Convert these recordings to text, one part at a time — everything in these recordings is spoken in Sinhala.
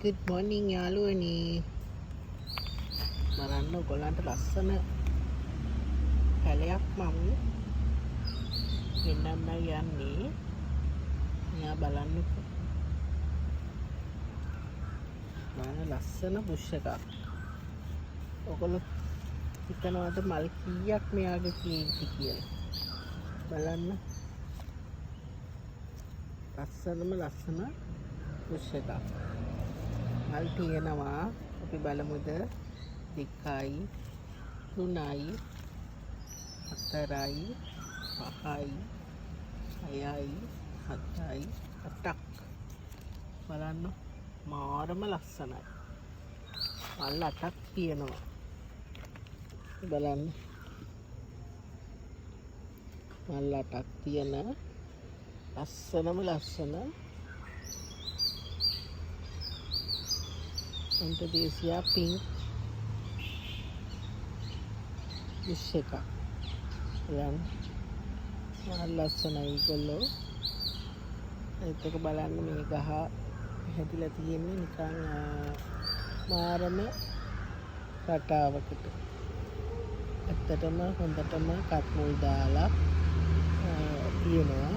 good morning යාළුවනි. බලන්න ඔයගොල්ලන්ට ලස්සන පැලයක් මම ගෙන්නන්න යන්නේ. මෙයා බලන්නකෝ. බලන්න ලස්සන බුෂ් එකක්. ඔයගොල්ලෝ හිතනවාද මල් කීයක් මෙයාගේ තියෙන්නේ කියලා. බලන්න. ලස්සන බුෂ් එකක්. මල් තියෙනවා. අපි බලමුද 2යි 3යි 4යි 5යි 6යි 7යි 8ක්. බලන්න මාරම ලස්සනයි. මල් 8ක් තියෙනවා. බලන්න මල් 8ක් තියෙන ලස්සන Indonesia pink bush එකක්. බලන්න ලස්සනයි ඒගොල්ලෝ. ඒත් එක බලන්න මේ ගහ හැදිලා තියෙන්නේ නිකන් මාරම රටාවකට. ඇත්තටම හොඳටම කට් මුල් දාලා තියෙනවා.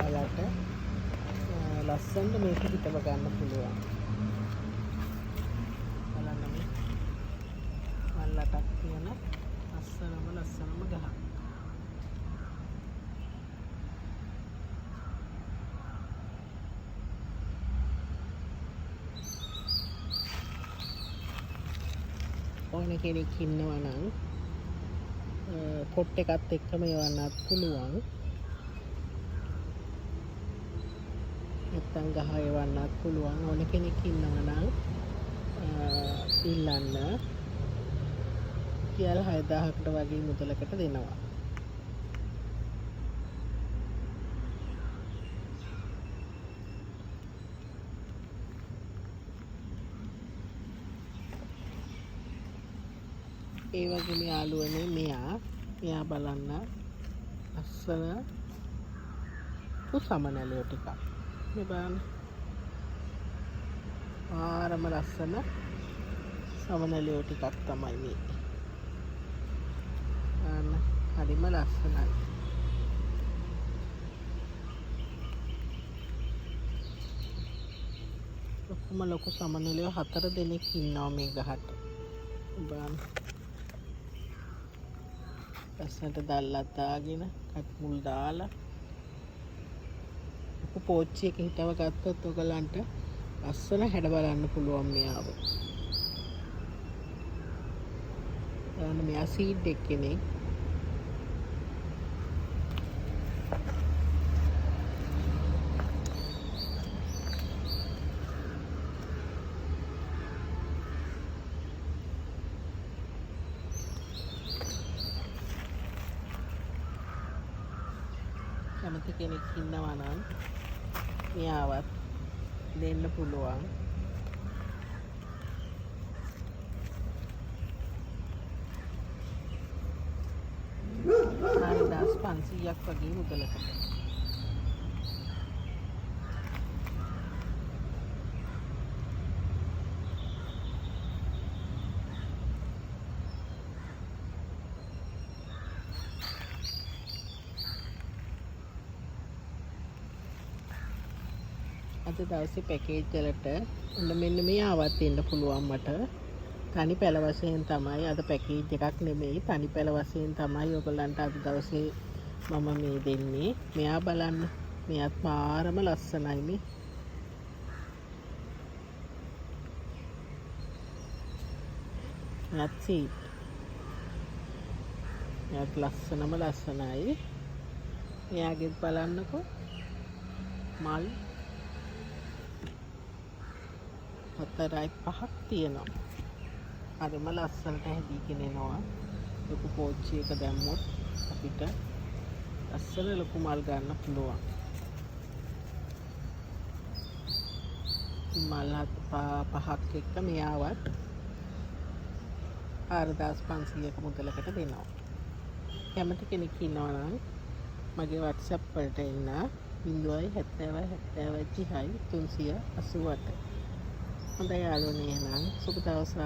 ආලට ලස්සනට මේක හිටව ගන්න පුළුවන්. මල්ලටක් තියෙන ලස්සනම ගහ. ඕන කෙනෙක් ඉන්නවා නම් පොට් එකත් එක්කම යවන්නත් පුළුවන්. නැත්තම් ගහ යවන්නත් පුළුවන්. ඕන කෙනෙක් ඉන්නවා නම් ඉල්ලන්න. රුපියල් 6000කට වගේ මුදලකට දෙනවා. ඒ වගේම යාළුවනේ මෙයා බලන්න ලස්සන සමනලියෝ ටිකක්. මේ බලන්න ආරම ලස්සන සමනලියෝ ටිකක් තමයි මේ. හරිම ලස්සනයි. ලොකු සමනලියෝ 4 දෙනෙක් ඉන්නවා මේ ගහට. බලන්න ලස්සනට දැල්ලක් දාගෙන කට් මුල් දාලා ලොකු පෝච්චි එක හිටව ගත්තොත් ඔයගලන්ට ලස්සන හැඩ බලන්න පුළුවන් මෙයාව. බලන්න මෙයා සීඩ් එක්කෙනෙක්. කැමති කෙනෙක් ඉන්නවා නම් මෙයාවත් දෙන්න පුළුවන්. ආයිදාස් 500ක් වගේ මුදලකට. අද දවසේ පැකේජ් වලට මෙන්න මේ ආවත් දෙන්න පුළුවන් මට. තනි පැල වශයෙන් තමයි අද පැකේජ් එකක් නෙමෙයි. තනි පැල වශයෙන් තමයි ඔයගොල්ලන්ට අද දවසේ මම මේ දෙන්නේ. මෙයා බලන්න. මෙයාත් පාරම ලස්සනයි මේ. නැත්සි. මෙයාත් ලස්සනයි. මෙයාගෙත් බලන්නකෝ. මල් 4යි 5ක් තියෙනවා. හරිම ලස්සනට හැදීගෙන එනවා. ලොකු පෝච්චි එක දැම්මොත් අපිට ලස්සන ලොකු මල් ගන්න පුළුවන්. මල් 5ක් එක්ක මෙයාවත් 4500ක මුදලකට දෙනවා. කැමති කෙනෙක් ඉන්නවා නම් මගේ WhatsApp වලට එන්න 070 70 30 388 හොඳයි යාළුවනේ එහෙනම් සුබ දවසක්.